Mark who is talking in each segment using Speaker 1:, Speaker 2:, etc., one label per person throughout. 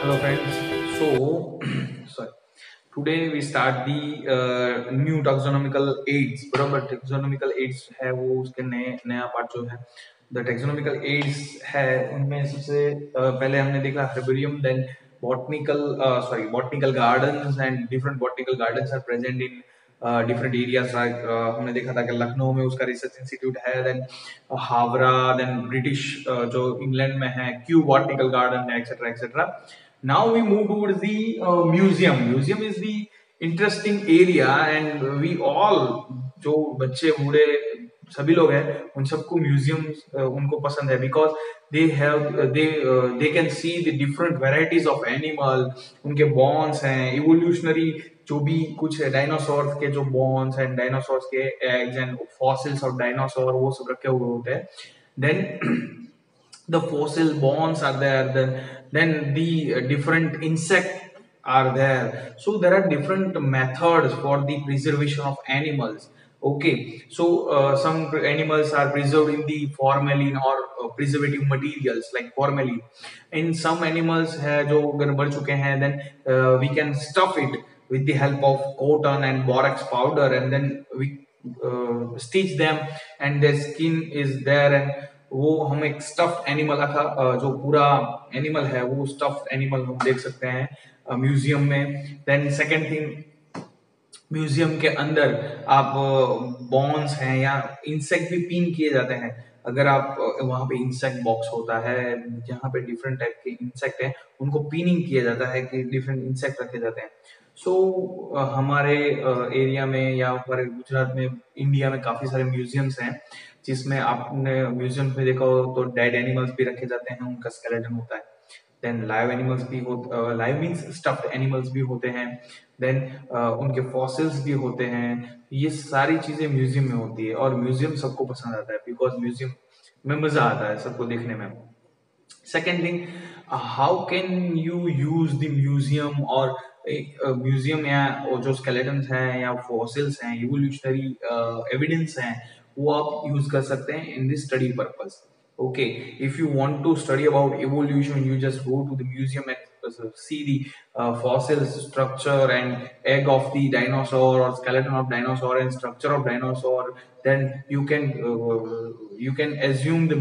Speaker 1: Hello friends. So, sorry. Today we start the new taxonomical aids. बराबर taxonomical aids है वो उसके नया पार्ट जो है the taxonomical aids है उनमें सबसे पहले हमने देखा herbarium, then botanical gardens and different botanical gardens are present in different areas. हमने देखा था कि लखनऊ में उसका रिसर्च इंस्टीट्यूट है, देन हावड़ा, देन ब्रिटिश जो इंग्लैंड में है क्यू बॉटनिकल गार्डन है, etcetera etcetera. Now we move towards the museum. Museum is the interesting area, and we all जो बच्चे बूढ़े सभी लोग हैं उन सबको म्यूजियम उनको पसंद है because they can see the different varieties of animal, उनके बॉन्स हैं इवोल्यूशनरी, जो भी कुछ है डायनासोर के जो बॉन्स एंड डायनासोर के eggs and fossils of dinosaur वो सब रखे हुए होते हैं. Then the fossil bones are there, then the different insect are there. So there are different methods for the preservation of animals. Okay, so some animals are preserved in the formalin or preservative materials like formalin. In some animals है जो अगर मर चुके हैं, then we can stuff it with the help of cotton and borax powder, and then we stitch them and their skin is there, and वो हम एक stuffed animal का जो पूरा एनिमल है वो स्टफ्ड एनिमल हम देख सकते हैं म्यूजियम में. देन सेकंड थिंग, म्यूजियम के अंदर आप बॉन्स हैं या इंसेक्ट भी पिन किए जाते हैं. अगर आप वहां पे इंसेक्ट बॉक्स होता है जहाँ पे डिफरेंट टाइप के इंसेक्ट हैं उनको पिनिंग किया जाता है कि डिफरेंट इंसेक्ट रखे जाते हैं. सो हमारे एरिया में या हमारे गुजरात में इंडिया में काफी सारे म्यूजियम्स हैं जिसमें आपने म्यूजियम में देखा हो तो डेड एनिमल्स भी रखे जाते हैं, उनका स्केलेटन होता है. देन लाइव एनिमल्स भी होते, लाइव मीन्स स्टफ्ड एनिमल्स भी होते हैं. देन उनके फॉसिल्स भी होते हैं. ये सारी चीजें म्यूजियम में होती है और म्यूजियम सबको पसंद आता है बिकॉज म्यूजियम में मजा आता है सबको देखने में. Second thing, how can you use the museum और म्यूजियम या जो स्केलेटन्स हैं या फॉसिल्स हैं इवोल्यूशनरी एविडेंस हैं वो आप यूज कर सकते हैं in this study purpose. Okay, if you want to study about evolution, you just go to the museum and see the fossil structure and egg of the dinosaur or skeleton of dinosaur and structure of dinosaur. Then you can assume the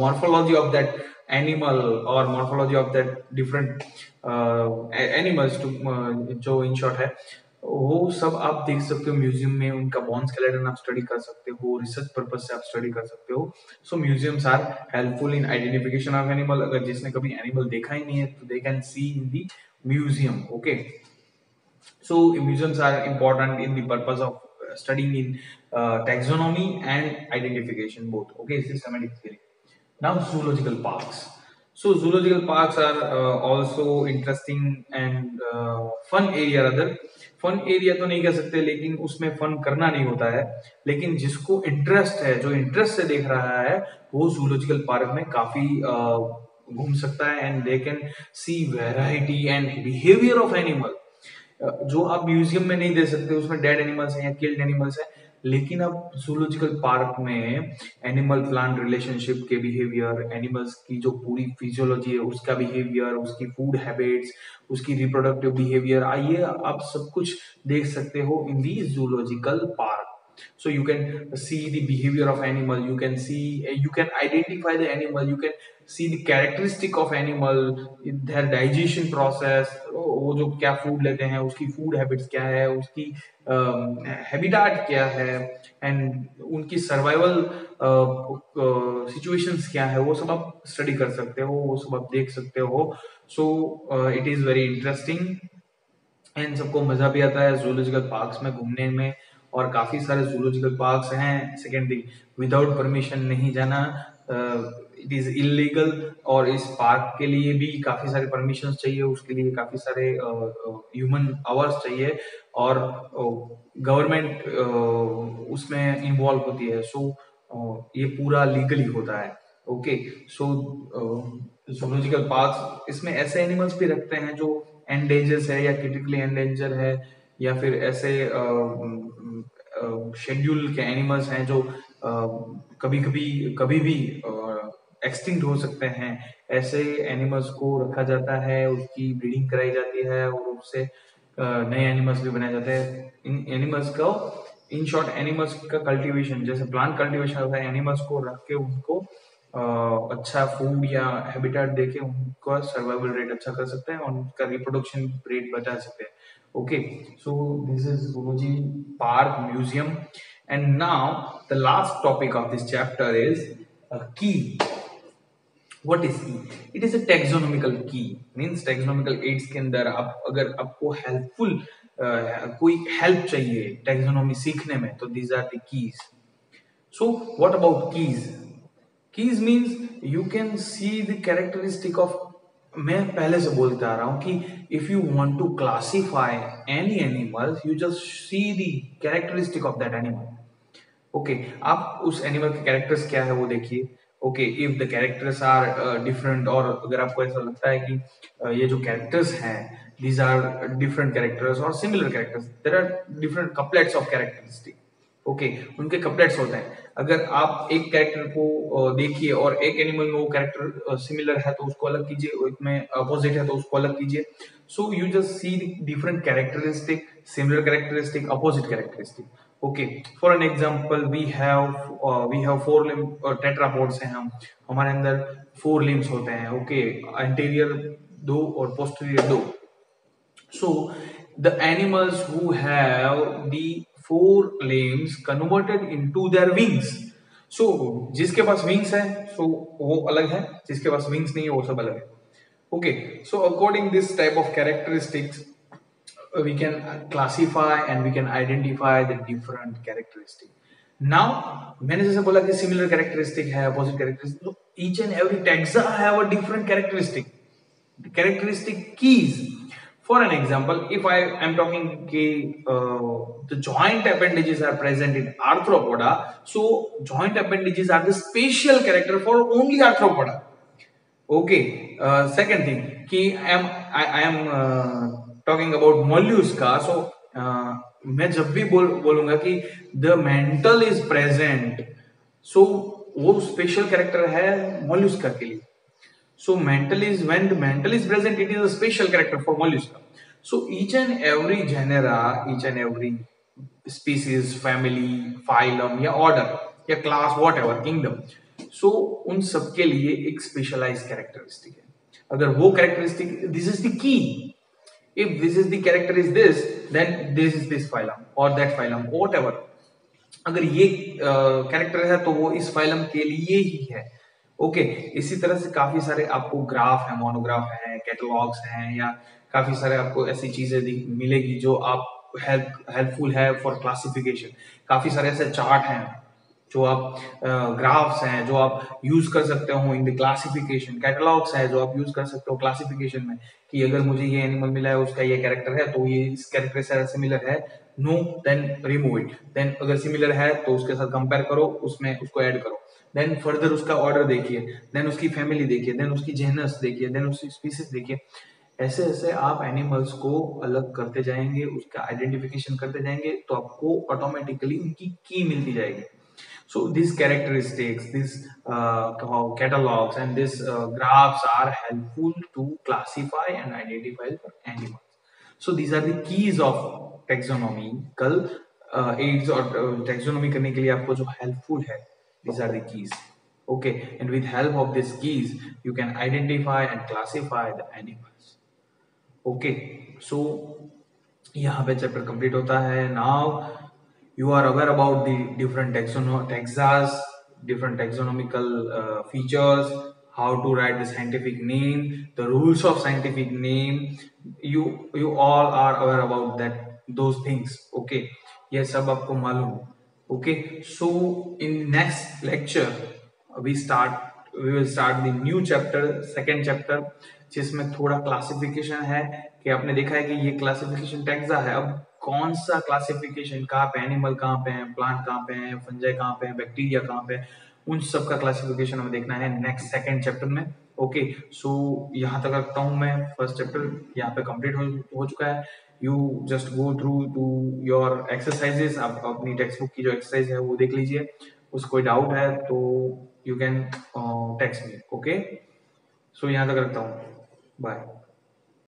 Speaker 1: morphology of that animal or morphology of that different animals to जो in short है वो सब आप देख सकते हो museum में. उनका बॉन स्केलेटन आप स्टडी कर सकते हो, रिसर्च पर्पज से आप स्टडी कर सकते हो. So museums are helpful in identification of animal. अगर जिसने कभी एनिमल देखा ही नहीं है तो they can see in the museum. Okay, so museums are important in the purpose of studying in taxonomy and identification both. Okay, systematic theory. Now zoological parks. So zoological parks are also interesting and fun area. rather fun area तो नहीं कह सकते लेकिन उसमें fun करना नहीं होता है. लेकिन जिसको इंटरेस्ट है, जो इंटरेस्ट से देख रहा है वो जूलॉजिकल पार्क में काफी घूम सकता है and they can C variety and behaviour of animal जो आप म्यूजियम में नहीं दे सकते. उसमें डेड एनिमल्स हैं या किल्ड एनिमल्स हैं, लेकिन अब जूलॉजिकल पार्क में एनिमल प्लांट रिलेशनशिप के बिहेवियर, एनिमल्स की जो पूरी फिजियोलॉजी है उसका बिहेवियर, उसकी फूड हैबिट्स, उसकी रिप्रोडक्टिव बिहेवियर, आइए आप सब कुछ देख सकते हो in the zoological park. So you can see the behavior of animal, you can identify the animal, you can see the characteristic of animal, their digestion process, वो जो क्या फूड लेते हैं उसकी फूड हैबिट्स क्या है, उसकी हैबिटाट क्या है एंड उनकी सर्वाइवल सिचुएशंस क्या है, वो सब आप स्टडी कर सकते हो, वो सब आप देख सकते हो. So it is very interesting and सबको मजा भी आता है जूलॉजिकल पार्क्स में घूमने में. और काफी सारे जूलॉजिकल पार्क्स हैं. सेकेंड थिंग, विदाउट परमिशन नहीं जाना, इट इज इलीगल. और इस पार्क के लिए भी काफी सारे परमिशन चाहिए, उसके लिए काफी सारे ह्यूमन आवर्स चाहिए और गवर्नमेंट उसमें इन्वॉल्व होती है. सो ये पूरा लीगली होता है. ओके, सो जूलॉजिकल पार्क्स इसमें ऐसे एनिमल्स भी रखते हैं जो एंडेंजर्स है या क्रिटिकली एंडेंजर है, या फिर ऐसे शेड्यूल के एनिमल्स हैं जो कभी भी एक्सटिंक्ट हो सकते हैं, ऐसे एनिमल्स को रखा जाता है, उसकी ब्रीडिंग कराई जाती है और उससे नए एनिमल्स भी बनाए जाते हैं। इन एनिमल्स को, इन शॉर्ट एनिमल्स का कल्टीवेशन, जैसे प्लांट कल्टीवेशन होता है, एनिमल्स को रख के उनको अच्छा फूड या हैबिटेट देके उनका सर्वाइवल रेट अच्छा कर सकते हैं और उनका रिप्रोडक्शन रेट बढ़ा सकते हैं। Okay, so this is Guruji park museum, and now the last topic of this chapter is की। व्हाट इज की? इट इज अ टेक्सोनॉमिकल की, मींस टेक्सोनॉमिकल एड्स के अंदर आप अगर आपको हेल्पफुल कोई हेल्प चाहिए टेक्सोनॉमी सीखने में, तो these are the keys. So what about keys? Keys means you can see the characteristic of, मैं पहले से बोलते आ रहा हूं कि if you want to classify any animal, you just see the characteristic of that animal. Okay, आप उस एनिमल के कैरेक्टर्स क्या है वो देखिए। Okay, if the characters are different, और अगर आपको ऐसा लगता है कि ये जो कैरेक्टर्स हैं दीज आर डिफरेंट कैरेक्टर्स और similar characters, there are different couplets of characteristic. Okay, उनके कपलेट्स होते हैं। अगर आप एक कैरेक्टर को देखिए और एक एनिमल में वो कैरेक्टर सिमिलर है तो उसको अलग कीजिए, एक में अपोजिट है तो उसको अलग कीजिए। So you just C different characteristic, similar characteristic, opposite characteristic. Okay, for an example, we have four limb tetrapods हैं हम, हमारे अंदर four limbs होते हैं। Okay, anterior दो और posterior दो। So the animals who have the four limbs converted into their wings. So जिसके पास wings है so वो अलग है, जिसके पास wings नहीं है वो सब अलग है। Okay, so according this type of characteristics, we can classify and we can identify the different characteristic. Now मैंने जैसे बोला कि similar characteristic है, opposite characteristic, so each and every taxa have a different characteristic keys. For an example, if I am talking the joint appendages are present in arthropoda, so joint appendages are the special character for only arthropoda. Okay, second thing कि I am talking about mollusca, so मैं जब भी बोलूंगा कि the mental is present, so वो special character है mollusca के लिए। So mental is, when the mental is present, it is a special character for mollusca. So each and every genera, each and every species, family, phylum या order या class, whatever, kingdom, so उन सब के लिए एक specialized characteristic है। अगर वो characteristic, this is the key. If this is the character is this, then this is this phylum or that phylum, whatever. अगर ये कैरेक्टर है तो वो इस फाइलम के लिए ही है। ओके, इसी तरह से काफी सारे आपको ग्राफ है, मोनोग्राफ है, कैटलॉग्स हैं, या काफी सारे आपको ऐसी चीजें मिलेगी जो आप हेल्पफुल है फॉर क्लासिफिकेशन। काफी सारे ऐसे चार्ट हैं जो आप, ग्राफ्स हैं जो आप यूज कर सकते हो इन द क्लासिफिकेशन, कैटलॉग्स है जो आप यूज कर सकते हो क्लासिफिकेशन में, कि अगर मुझे ये एनिमल मिला है, उसका ये कैरेक्टर है, तो ये इस कैरेक्टर से सिमिलर है, no then remove it, then अगर सिमिलर है तो उसके साथ कंपेयर करो, उसमें उसको ऐड करो, देन फर्दर उसका ऑर्डर देखिए, देन उसकी फैमिली देखिए, देन उसकी जेनस देखिए, देन उसकी स्पीसीज देखिए। ऐसे ऐसे आप एनिमल्स को अलग करते जाएंगे, उसका आइडेंटिफिकेशन करते जाएंगे, तो आपको ऑटोमेटिकली उनकी की मिलती जाएगी। So these characteristics, these catalogs and these graphs are helpful to classify and identify for animals. So these are the keys of taxonomical aids, और taxonomy करने के लिए आपको जो helpful है, these are the keys. Okay, and with help of these keys, you can identify and classify the animals. Okay, so यहाँ पे chapter complete होता है। Now you are aware about the different taxas, different taxonomical features, how to write the scientific name, the rules of scientific name. You all are aware about that, those things. Okay, ये सब आपको मालूम। Okay, so in next lecture we will start the new chapter, second chapter, जिसमें थोड़ा classification है, कि आपने देखा है कि ये क्लासिफिकेशन टैक्सा है। अब कौन सा क्लासिफिकेशन, कहाँ पे एनिमल, कहाँ पे है प्लांट, कहाँ पे है फंजाई, कहाँ पे है बैक्टीरिया, कहाँ पे है, उन सब का क्लासिफिकेशन हमें देखना है नेक्स्ट सेकंड चैप्टर में। ओके, सो यहाँ तक रखता हूँ मैं। फर्स्ट चैप्टर यहाँ पे कंप्लीट हो चुका है। You just go through to your exercises, आप अपनी टेक्स्ट बुक की जो एक्सरसाइज है वो देख लीजिए। उसको कोई डाउट है तो you can text me, okay. So यहाँ तक रखता हूँ, बाय।